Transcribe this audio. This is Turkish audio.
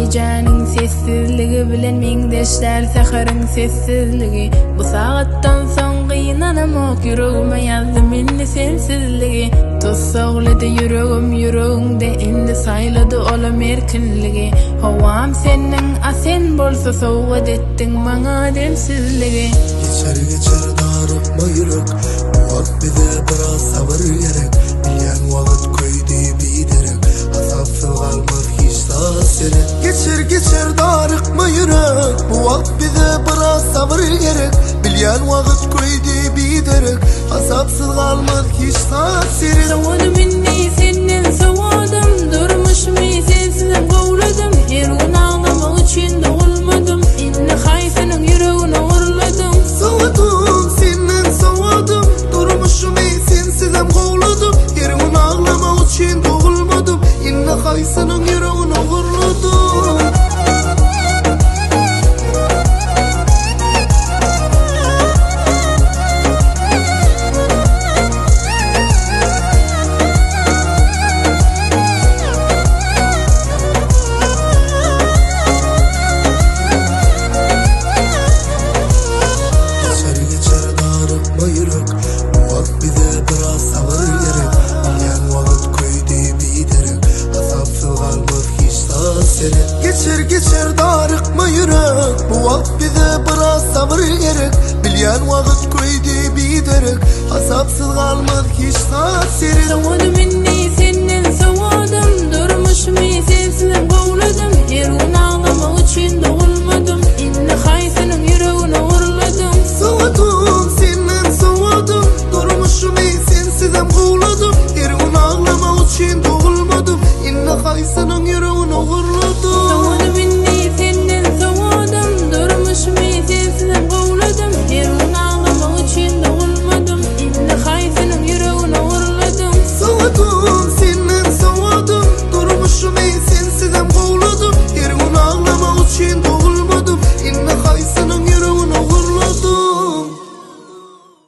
heýjanyň sessizligi bilen meňdeşler saharyň sessizligi. Bu sagatdan soň gynanamok ýüregime ýazdy minni sensizligi. Tossaglydy ýüregim ýüreginde indi saýlady olam erkinligi. Howam seniň asen bolsa sowgat etdiň maňa demsizligi. Geçer darıkma yürek, bu wagt bize biraz sabır gerek. Bilýän wagt köýdi biderek, asapsyz galmaz hiç tasirek. Geçer darıkma yürek, bu wagt bize biraz sabır gerek. Bilýän wagt köýdi biderek, asapsyz galmaz hiç tasirek. Sowadym minni senden sowadym, durmuşmy sensizem gowladym. Her gün ağlamak üçin dogulmadym, indi haýsynyň ýüregine urladym. Sowadym senden sowadym, durmuşmy sensizem gowladym. Her gün ağlamak üçin dogulmadym, indi haýsynyň ýüregine urladym. Geçer darıkma yürek, bu wagt bize biraz sabır gerek. Bilýän wagt köýdi biderek, asapsyz galmaz hiç tasirek. Sowadym minni senden sowadym, durmuşmy sensizem gowladym. Her gün ağlamak üçin